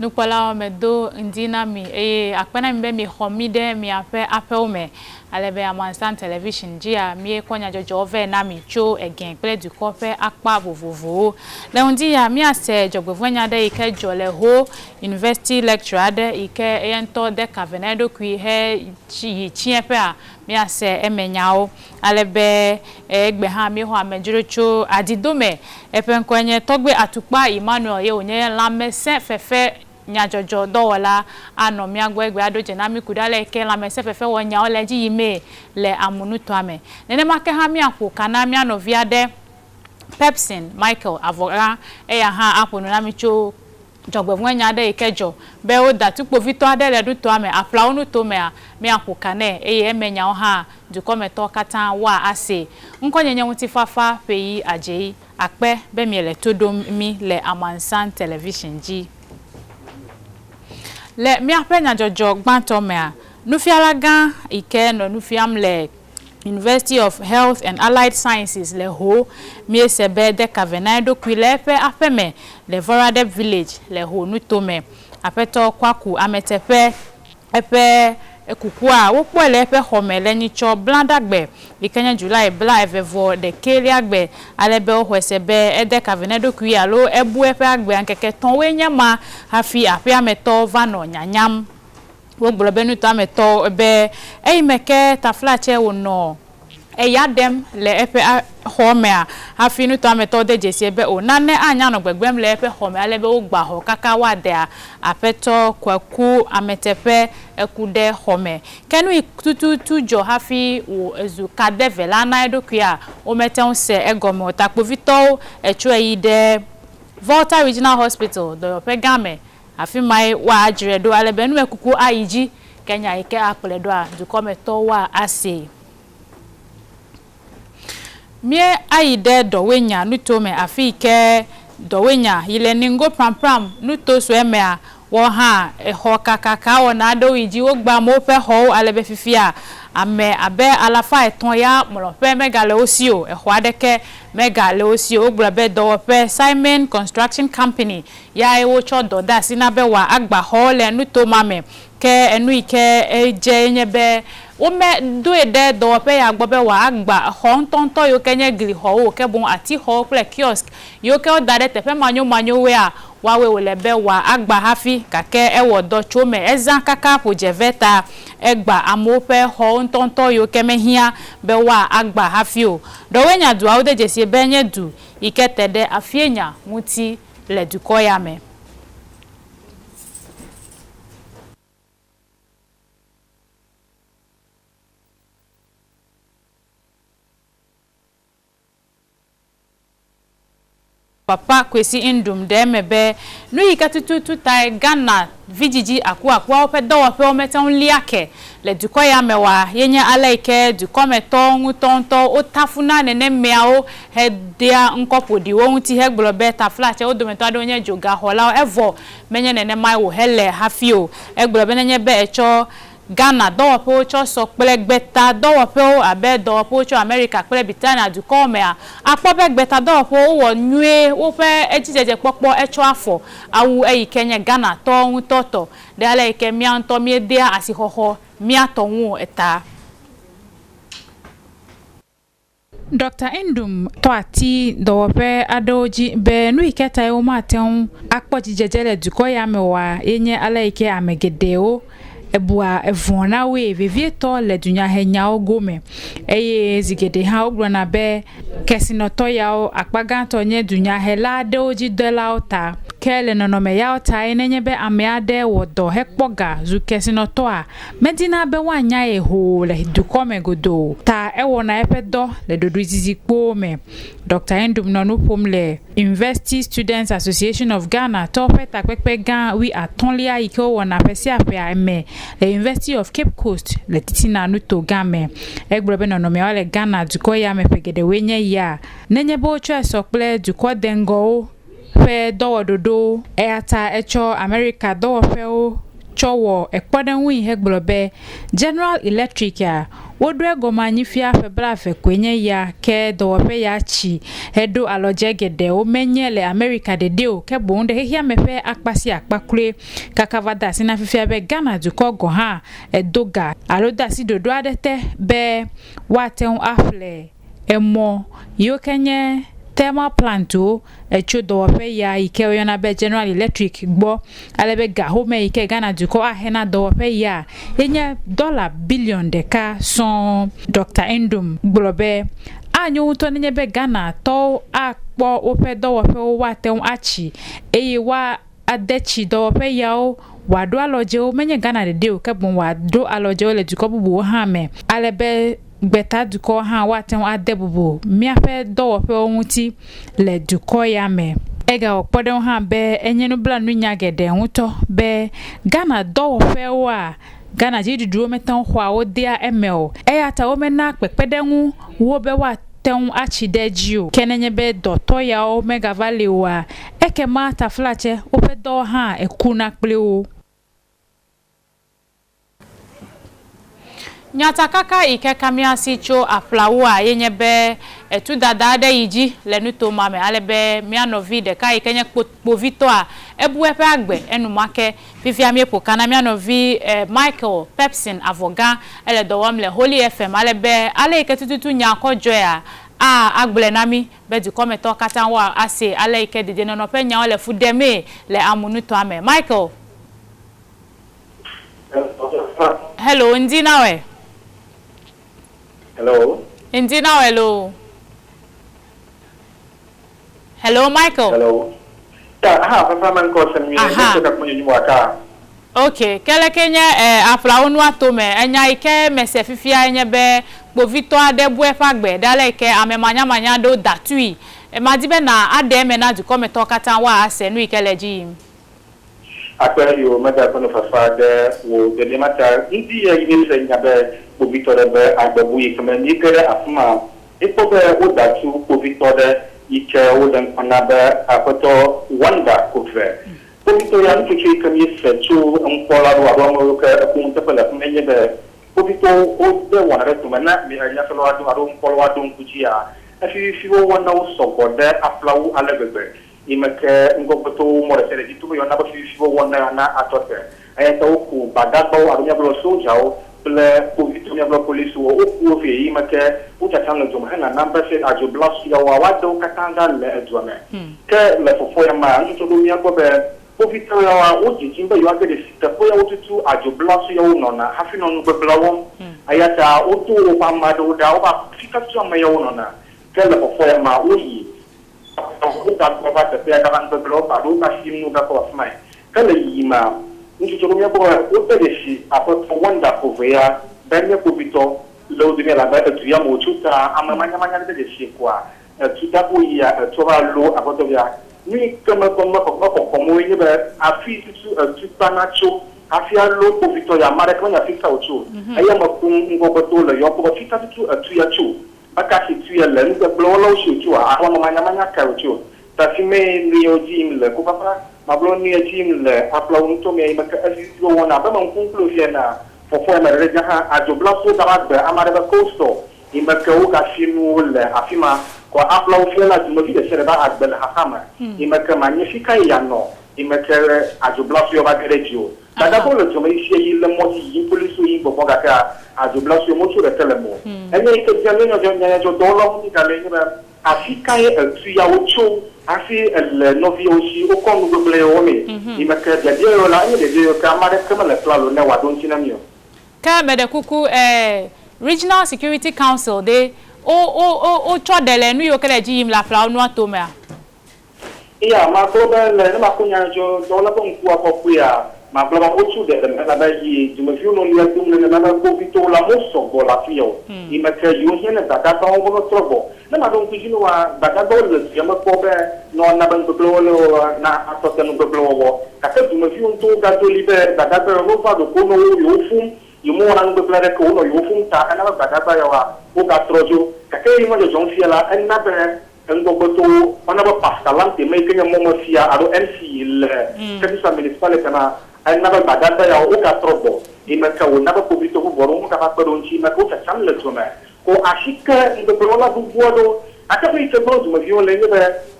nukwala me do ndina mi akpena mi be mi homide mi apel me alebe Amansan television jia mi konya jojo ove na mi cho again pele du kope akpa vovovo le undi ya mi ase jogbevanya de ike jole ho university lecturer de ike ento de Cavenedo kwi he chiepe a mi ase emenyao alebe egbe ha mi ho amejorocho adidome epenkwenye togbe atukpa Emmanuel ye onye lamese fefe nyajojo dowola ano mi agwegbe adoje na mi kudale ke lamese fefe wonya oleji yime le amunuto ame nene make ha mi akoka na mi anovia de Pepsin Michael Avora eya ha aponu na mi cho jogbevwanya de ikejo be o datupo vito adele du to ame apla onu to me a mi akoka ne emenya o ha du kometo katan wa ase nkonyenye wuti fafa peyi ajei akpe be mi ele todom mi le Amansan television ji le mi apenya jojo gbanto me a nufialaga ike no nufiam le University of Health and Allied Sciences le ho mi sebe de Cavenedo kwilepe apeme le Vorade village le ho nutome apeto kwaku ametepe epe ekukua wopo le epe homele ni cho blandagbe ikenya July bla evevo de keliagbe alebe ohwesebe ede Cavenedo kwi alo ebu epe agbe ankeke tonwe nyama hafi apia meto vano nyanyam wogbolo benu to ameto be eimeke taflache wono eyadem le epe home a hafinu to ameto de jesi be onane anya no gbegbem le epe home alebe ogba ho kaka wade a apeto kwaku ametepe ekude home kenu tutu jo hafi wo ezu kadeve la na edokua o meton se egome otakpo vito echo yi de Volta Regional Hospital do pegame afi mai wa ajire do alebenu ekuku ayiji Kenya ike akple do a du kometo wa ase mie ayide dowenya nutome afi ike dowenya ile ningo prampram nuto so eme a wo ha ho kakaka wona ado yiji wo gba mo pe ho alebe fifia ame abe alafa eton ya molope megale osio ehwa deke megale osio ogbrabe dowope Simon Construction Company ya ewo cho doda sinabe wa agba ho le nuto mame ke enu ike eje nyebe ome do ede dowope ya gbobe wa agba ho ntonto yo kenye gri ho o ke bon ati ho ple kiosk yo ke odade tepe manyo we a wawe wolebe wa agba hafi kake ewo do chome ezan kaka pojeveta egba amope ho ntonto yo kemehia be wa agba hafi o dowenya du aude jesi benye du iketede afienya muti le dukoyame Papa kwesi indum de mebe no yikatutu tai Ghana VGG akwa ope do ope o meton liake le dukoya mewa yenye alaike dukometo ngutonto otafuna nene meao hedia nkopodi wo nti hegblobe taflache odomento adonye joga hola evo menye nene mai wo hele hafio egblobe nenye be echo Ghana do opo cho so pelegbeta do opo abe do opo cho America pele Britannia du come a apobe gbeta do opo wo nwe wo fe ejijeje popo echo afo awu eyi Kenya Ghana to ntoto de ale ike mi anto mi dia asihoho mi atonwu eta Dr. Indum toati dowope adoji be nu iketa e o maten akpojijejele dukoya mewa yenye ala ike amegedeo ebua evona we vivieto le dunya henya ogome eye zigede ha ogbona be kesinoto yao akpaganto nye dunya hela de oji dola ota kele nonome ya ota enenye be ameade wodo hekpoga zu kesinoto a medina be wanya eho le dukome godo ta ewona epedo le dodrizizi kpome Dr. Indum nonu pomle University Students Association of Ghana tope takpekpe gan wi atonlia iko wona pesi apia eme the University of Cape Coast le titina nuto game egbrebe nonome wale Ghana dukoya mepegede wenye ya nenye bo cho sokple duko dengo pe dowododo eata echo America dowo pe o chowo ekpoden wi hegblobe General Electric a wodwe gomanyi fia febra fe kwenye ya ke dowope ya chi hedo alojegede o menyele America de deo ke bonde hehia mefe akpasi akpakure kakavada sina fifia be Ghana duko go ha edoga aloda si dodo adete be waten afle emo yokenye thermal plant o echodo wope ya ike oyona be General Electric gbo alebe ga home ike Ghana duko ahena do wope ya enye $1 billion deka son Dr. Endum gblobe anyo to nenye be Ghana to akpo ope do wope o waten achi eyi wa adechi do wope ya o wado aloje o menye Ghana de o kebon wado aloje o le duko bubu ha me alebe gbeta duko ha waten adebubu miafe do wope onwuti le duko ya me ega okpodon ha be enyenu bla nu nyagede nwuto be Ghana do wope wa Ghana ji duduro metan hwa o dia ml eyata o mena pepedenwu wo be wa ten achidejio kenenye be doto ya o mega valley wa ekema taflache ope do ha ekuna kple o nyata kaka ike kamia sicho aflawa yenye be etu dada de yiji lenu to mame alebe mianovi de kai kenye povito a ebuepe agbe enumake fifia miepo kana mianovi Michael Pepsin avoga ele dowam le Holy FM alebe ale ike tututu nyako joya agble nami be du kometo katan wa ase ale ike dede no pe nya ole fudeme le amunu to ame Michael. Hello ndi nawe. Hello. Indeed, now, hello. Hello, Michael. Hello. Yeah, I'm calling okay, kele Kenya afla onu atome enya ike mesefifia enye be gbovito adebu efagbe dale ike amemanya manya do datui madibe na ademe na du come talk atan wa ase nu ikeleji akwere yo mada kono fafade wo de mata ndi ya yinse nyabe gbovito de agbabu ikeme ni kere afuma ipo be o datu gbovito de ike o den anabe akoto wanda kofre Povito ya ntuchi kami setu mpola do ado ka kunta pala menye be povito o de wana to mana mi anya solo ado mpola ado nkuchia afi fi wo wana o sokode aflawu alebebe imeke ngopoto mo resere ditu yo na ba fi wo wana na atote ayata o ku badagba o ado nyablo soja o ple povito nyablo police o ku fi imeke o tatanga jom hana number se ajo blast ya wa wado katanga le edwame ke le fofo ya ma nto do mi akobe Povito ya oji jimba yo ake de sita po ya otutu ajo blasu ya unona hafi no nugbe blawo ayata otu o pa mado da o ba fika tu ma ya unona kele fofo ya ma oyi o da ko ba te ya ka nugbe blawo ba do ka shimu ga ko afmai kele yima nju to mi ko o te de shi apo wanda ko ya benye povito lo de la ba tu ya mo chuta amanya manya de shi kwa tu da ko ya to ba lo apo to ya ni kama komo ni be afi tu panacho afi alo povito ya mare kama ya fika ocho aya makun ngogo to le yo ko fika tu ya cho aka si tu ya le ni blo lo cho a wa manya ka ocho ta fi me ni ojim le ko papa ma blo ni ojim le apla un to me maka asi yo wona ba man kun klo fiena fo me re ja ajo bla so da ba amare ba costo imaka o ka finu le afima kwa apla ufela jumovi de sereba agbel hakama imeke magnifica yano imeke ajublasu yo bagerejo dada bolo joma isi yile moti yin polisu yin bobo gaka ajublasu mo tu retelemo enye ike jalo nyo dolo ni gale ni ba afika ye tu ya ocho afi el novi oshi o konu goble o me imeke de yo la ni de yo ka mare kama le plalo ne wa don tinamio ka mede kuku Regional Security Council de o chodele nu yo kele ji la fla nu atoma iya ma ko be le ma ko nya jo do la bon ku apo ya ma bla o chu de na ba yi ju me fiu no ya dum ne na ko vito la mosso go la fio I ma ke yo hene da da to go trobo na ma don ku jino wa da da do le ya ma ko be no na ban ko lo na ato te no go wo ka ke ju me fiu to ga do libe da da ro fa do ko no yo fum yo mo na ngo plare ko no yo fum ta na ba da ba ya wa o ka trojo ka ke mo jo jonfia la en na be ngo ko to ona ba pascalan te me kenya mo mo fia aro MC le service municipal kana and never Badanda Oka Trobo, Imaka will never put it over Boromaka Paronchi, Makota Samlet to me. Ko Ashika in the Brola Buguado, I can reach a boat with you later.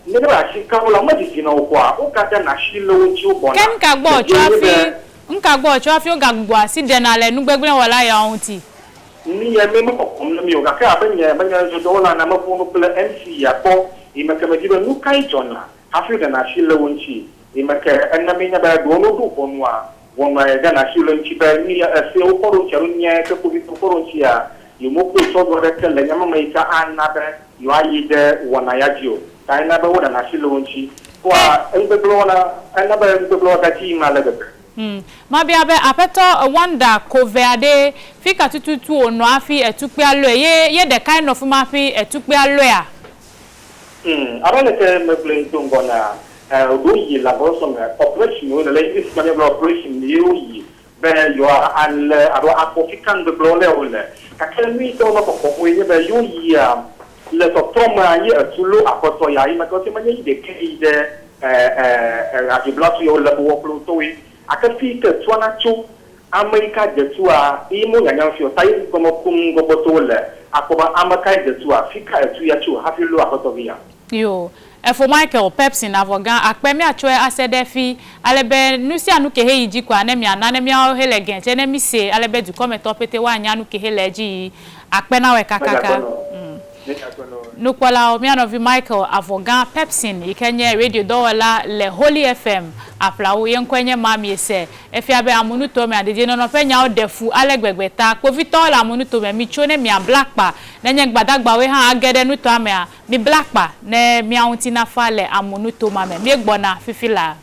Never Ashika will medicine or Okata Nashilo in Chubon. Ken Kagbo, Chafi, Unkagbo, Chafi, Gagua, Sidenale, Nubegna, Walaya, Auntie. Ni a member of Omnamio, Cabin, Dola, Namapono, MC, Apo, Imaka Nukai Jona, Africa Nashilo in Chi, Imaka, and Namina Bagono, one my Ganashilo in Chiba, a seal for Charunia, Kapuvito Forontia. You move to Sodoreca, Yamamaita, and Naba, you are either one Ayagio. I never would an Ashilonchi, or Elbeblona, and never Elbeblo that team, Malaga. Maybe a wonder, Coverde, Fika to or Noafi, a Tupia Loye, ye the kind of Mafi, a Tupia Loya. I want to tell Mabling Tungona, Rui Labosom, operation, the latest maneuver operation, you. Where you are and Apofican the Blole. I can meet all of whenever you let a Toma year to look up for Soya, because the key there, Agiblatio Labo Pluto. I can see the Twanachu, America the Tua, Emo and Yafio, Tai Gomopum Gobotole, Akoba Amakai the Tua, Fika to Yachu, have you look up of here? Yo. For Michael Pepsin avogan akpemi atwe asedefi alebe nusi anuke he yiji kwa anemia nanemia helegen enemi se alebe du come topete wa anya anuke heleji akpena we kakaka nukwala omiano vi Michael avogan Pepsin ikenye radio dola le Holy FM aplawo yenkwenye mami ese efiabe amunuto me adeje no penya odefu alegbegeta povito la amunuto me michone mi blackpa nenye gbadagba we han agede nuto amea mi blackpa ne mi aunti na fale amunuto mame mi egbona fifila.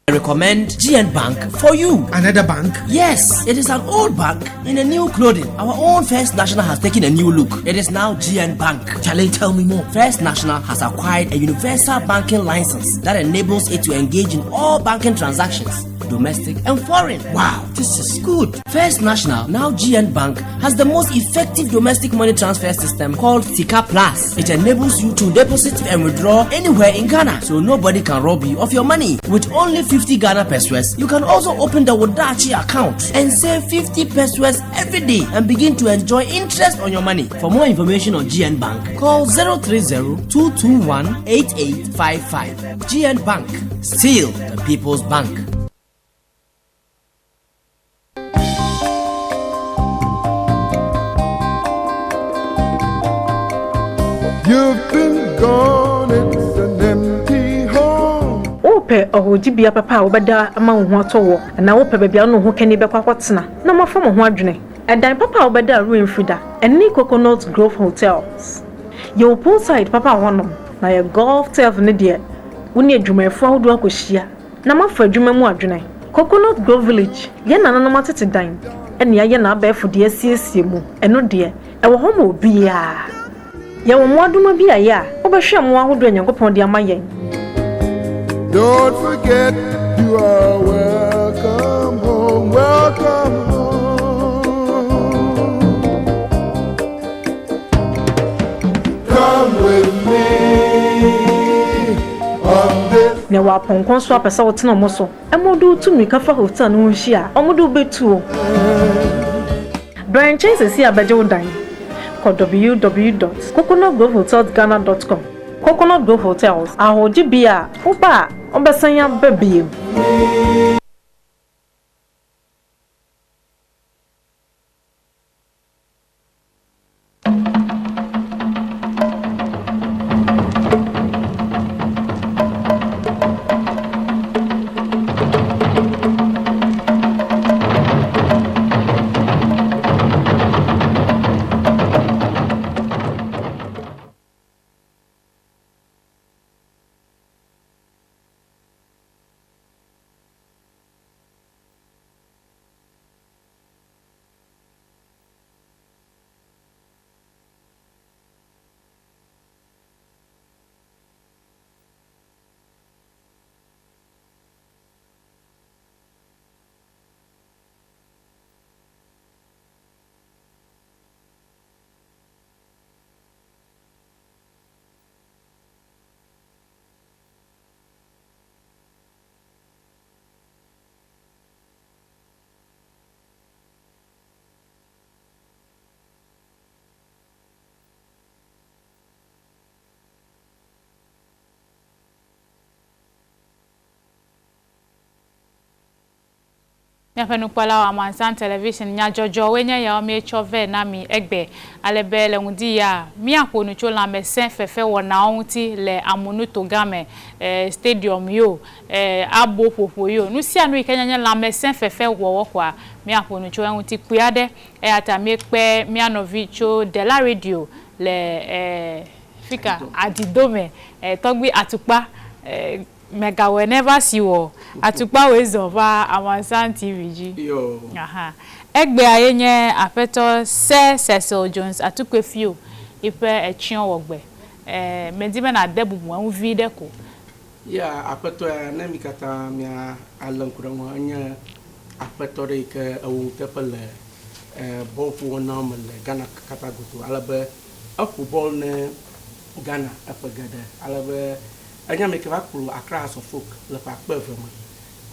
I recommend GN Bank for you. Another bank? Yes, it is an old bank in a new clothing. Our own First National has taken a new look. It is now GN Bank. Charlie, tell me more. First National has acquired a universal banking license that enables it to engage in all banking transactions, domestic and foreign. Wow, this is good. First National, now GN Bank, has the most effective domestic money transfer system called Sika Plus. It enables you to deposit and withdraw anywhere in Ghana, so nobody can rob you of your money. With only 50 Ghana pesos, you can also open the Wodachi account and save 50 pesos every day and begin to enjoy interest on your money. For more information on GN Bank, call 030-221-8855. GN Bank, still the people's bank. You've been gone, it's an empty home. Ope ohojibia papa obeda ama wo ho atowo na wo pe bebia no ho kani bekwa kwatena na mafo mo ho adwene edan papa obeda ruin frida eni Coconut Grove Hotels your poolside papa wono na your golf turf ne de woni adwumafo ahodo akohia na mafo adwuma mu adwene Coconut Grove Village ye nananom atete dan ene ye na abefo de asiesie mu eno de e wo ho mo bia ye wo mo aduma bia ya obehwe mo ahodo enyankopon de amayen. Don't forget you are welcome home, welcome home. Come with me on this. Ne wa ponkon so apesa wotena mo so emodu tumi kafa hotel no hia omodu betuo Brian Chase si abeje wodan ko www.coconutgrovehotelsghana.com Coconut Grove Hotels ahojibia oba obesanya babiem. nya penu pala amansan television nya jojo we nya ya me chove na mi egbe alebe le ngudi ya mi akonu chola mesen fefe wona onti le amunu to game stadium yo abo popo yo nu si anu ikenya nya la mesen fefe wo kwa mi akonu cho onti kuade ata mi pe mi anovicho de la radio le fika adidome togbi atupa mega whenever see wo atupa ways of Amansan TVG yo egbe ayenye afeto Cecil Jones atukwe fio ipe echion wogbe medibe na debu mu vide ko ya apeto na mikata mia alankura mo anya apeto de ke awu tepele bofu na mele Ghana kata gutu alabe football ne Ghana apagada alabe anya make va kulu Accra as of folk le pa peve mo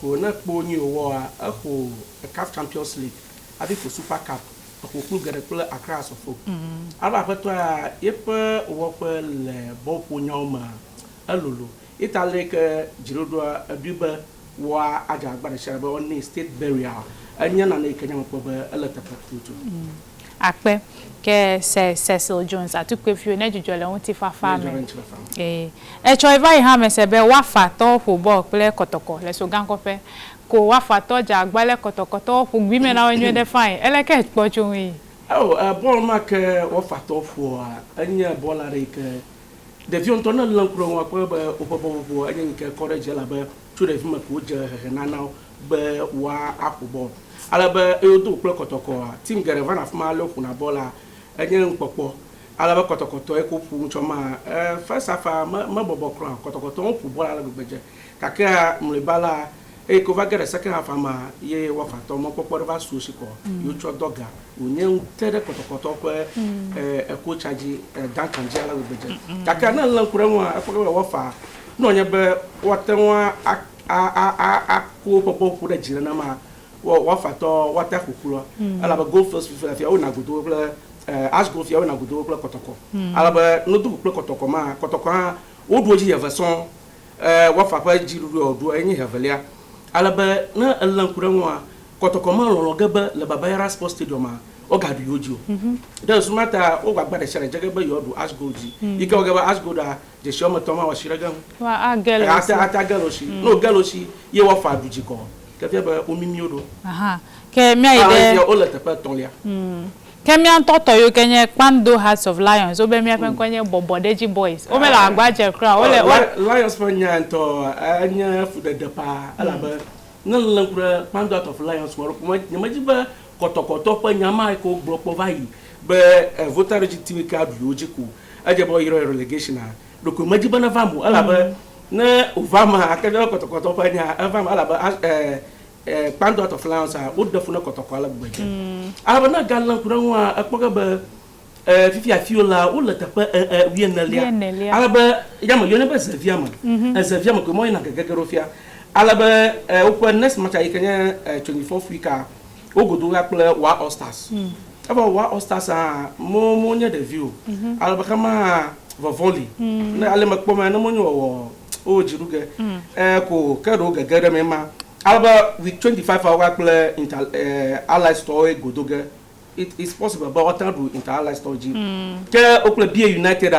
ko na po ni owo a ko CAF Champions League abi ko Super Cup ko kulu gada kulu Accra as of folk aba apeto a yepe wo pe le bofu nyoma alulu itale ke jirodo aduba wa aja agbara sharaba on state burial anya na kenya mo be eleta patutu akpe ke Cecil Jones atukwe fio na jujole won ti fafa me choiva ha mesebe wa fa to football play kotoko le so gan ko fe ko wa fa to ja agbale kotoko to fu gbi me na wenye de fine eleke pocho wi ball mark wa fa to fu anya ball are ke de vion to na lankro wa ko ba opopo anya ke courage la ba to de ma ko je na na be wa akubọ alaba eodo play kotoko team gerevan afma lo kuna bola anya npopo alaba kotokoto ekopu nchoma first half ma bobo kran kotokoto on football ala gbeje kaka mlebala ko va get second half ma ye wa fato mo popo va sushi ko yo cho doga onye tere kotokoto ko ko charge dankan je ala gbeje kaka na lankura mu afọ wa fa no nya be watenwa a ko popo da jira na ma wa fato wata kukulo alaba go first fia o na godo as go fia o na godo play kotoko alaba no do play kotoko ma kotoko ha o do ji version wa fa pa jiru do enyi hevelia alaba na lankura nwa kotoko ma lo gaba le Babayara Sports Stadium ma o ga du yojo then sumata o gbagba de shere jege be yodo as go ji ike o gaba as go da je shomo to ma wa shiraga wa agelo ata galoshi no galoshi ye wa fa du ji ko ke fia ba omimi odo ke mi ide o le te pa ton lia kemi antoto yo kenye Kpando Hearts of Lions o be mi afen kwenye Bobodeji Boys o me la agbaje kra o le Lions fanya nto anya fu de pa alaba na lankura Kpando Hearts of Lions woro ko nyamajiba kotokoto pa nyama ko blopo vai be voter legitimacy card yojiku aje bo yiro relegation do ko majiba na vamu alaba na ovama akebe kotokoto pa nya avama alaba Kpando Hearts of Lions o defuna kotoko ala gbeje alaba na galan kuranwa akpoga be fifi afiola o leta pa wienelia alaba yama yone be Xavier ma ko mo ina gegerofia alaba o ko next match ay kenya 24th week ogodo ga play wa All Stars aba wa All Stars mo nya de view alaba kama volley na ale makpoma na mo nyo o jiruge ko kado gagara mema alaba with 25 hour play inter allied store godoge it is possible but what do inter allied store ji ke o play BA United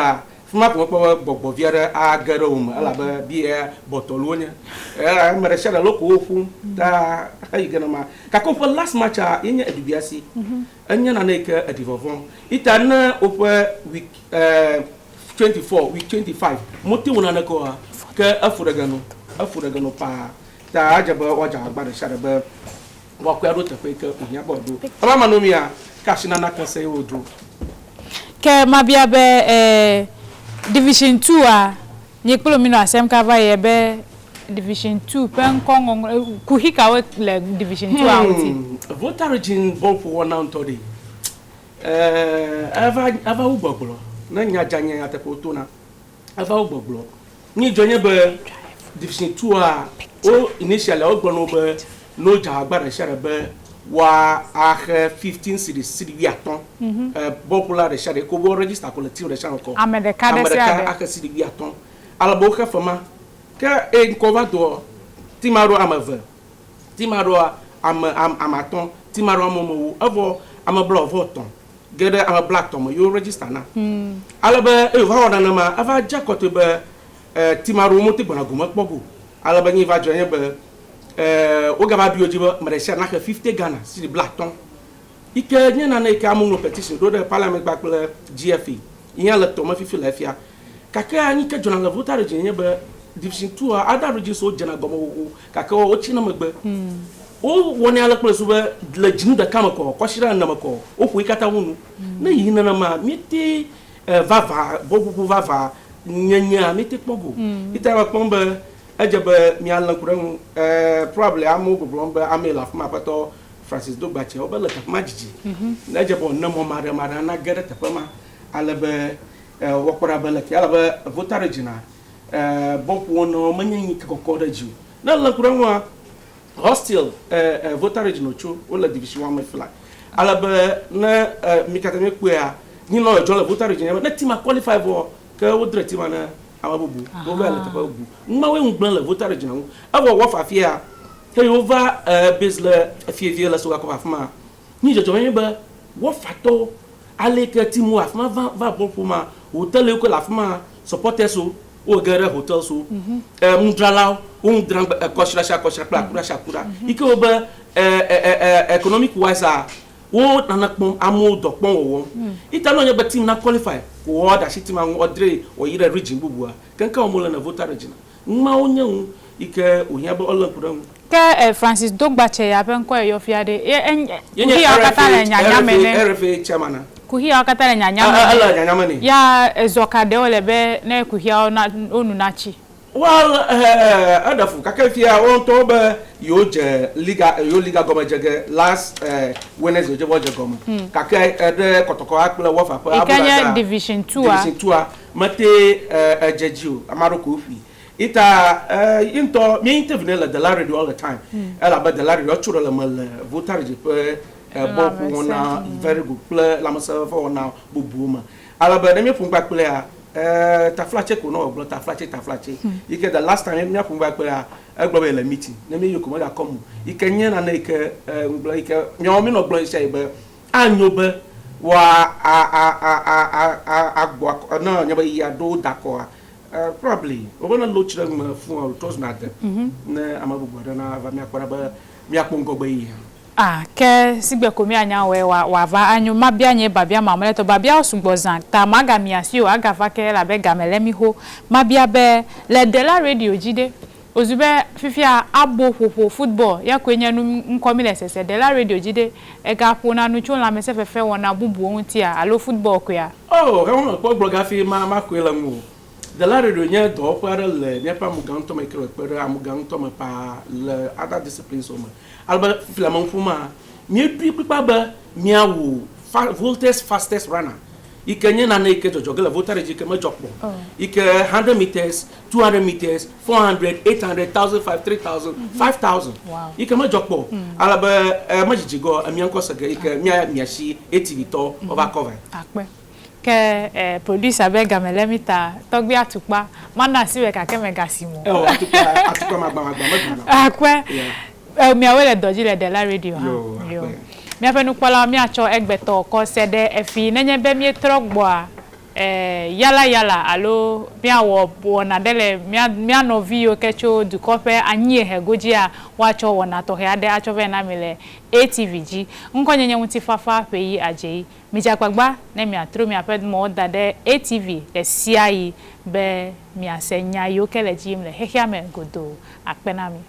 fuma ko gbogbo viere agara alaba BA Botolonia mere shara loko ofu da ayigana ma ka ko last match yenya edubiasi anya na neke edivovon itana opa week 24 week 25 moti wona na ko ke afuragano pa ta ajaba waja agbara shara ba wa kwa ro tepe ke unya bodo ama manomia kashina na kase odo ke mabia be Division 2 a nyekpolo mino asem kava ye be Division 2 pen kongo kuhika we le Division 2 a oti voter region bon for one on today ava ugboglo na nya janye atepoto na ava ugboglo ni jonye be Division 2 a o initially o gbono be no ja agbara shere be wa 15 cities wi aton popular de shere ko bo register collective de shere ko America de shere aka city wi aton alabo ka fama ka en ko va do timaro amave timaro amaton timaro amomo avo amablo voton gede amablack tom you register na alaba e va ona na ma ava jakoto be timaro mo te bona goma kpogo alaba ni va joye be o gaba bioji ba maresha na 50 Ghana si the black ton ike nyana na ike amuno petition do the parliament back GFA iya le tom fifi lafia kaka ani ke jona la voter je be division 2 ada register jana gomo kaka o china magbe o woni ala place be la jinu da kama ko shira na mako o ku ikata hunu na yi na ma meti vava bobu vava nyanya meti kpogo ita ba pombe ajaba mi ala kuran probably amu goblombe amela fuma pato Francis Dogbache o bela tap majiji na ajaba na mo mara na gere tapama ala be wakora bela ki ala be voter regina bopu wono manyi kokora ju na la kuran wa hostile voter region ocho o la division 1 fly alaba na mikatame kwea ni no jola voter region na team qualify for ka o dre team na amabubu o ba la tababu ma we ngban la voter region abo wo fa fia hey over basle fie la so ka afma ni jojo yen ba wo fato ale ka team wa afma va bon pour ma hotel ko la afma supporters o gere hotel so mundralao drang koshra shakura ike oba economic wise wo nanakpon amu dokpon wo ita no nyeba team na qualify wo da shi team an odre o yire region bubua kanka o mola na voter region ma onye ike ohia ba olankura ke Francis Dogbache ya ben ko yo fiade ye akata na nyanyamene RFA chairman kuhia akata na nyanyamene ya ezokade olebe na kuhia na onu nachi. Well, adafu kakafia on toba yoje liga goma jege last Wednesday je woje goma kaka de kotoko akpla wofa pa Kenya division 2 mate jeju amaroko ofi ita into me interview la de la radio all the time ela ba de la radio churo la mal voter je pe boku na very good play la masa for now bubuma ala ba me fun akpla ya taflache ko no oglo taflache ike the last time me akun ba pe egbo be la meeting na me yokomo da come ike nye na ike nglo ike nyo me no glo ise be anyobe wa agbo na nyoba ya do dako probably obona lo chira ma fun o tos na de na amabugo na va me akora ba me akpongo gba yi ke sigbe komi anya we wa va anyu mabia nye babia mamele to babia osugbozan ta maga miasio aga fa ke la be gamele mi ho mabia be le de la radio jide ozube fifia abo popo football ya kwenya nu nkomi le sese de la radio jide e ga pona nu chon la mese fefe wona bubu ohun ti a alo football ko ya he won po blogger fi ma ko la mu de la radio nya do para le nya pa mu gan to me kro para amu gan to me pa le other disciplines o ma alba filamon fuma mi pipa ba mi awu voltage fastest runner ikenye na ike jogela voltage ike ma jokpo ike 100 meters 200 meters 400 800 1005 3000 5000 ike ma jokpo alba ma jijigo amianko saga ike miashi ATV to over cover akpe ke producer be gamele mita togbi atupa mana siwe ka ke mega simo atupa magba akwe mi awele doji le de la radio ha yo mi afenu kwala mi acho egbeto ko sede efi nenye be mi trogbo a yala alo mi awo wona dele mi anovi o kecho du kope anyi hegoji a wacho wona to he ade acho be na mile ATVG nkonyenye muti fafa peyi ajeyi mi jakpagba na mi atro mi aped mo dade ATV le siai be mi asenya yo kele jim le hehia me godo akpenami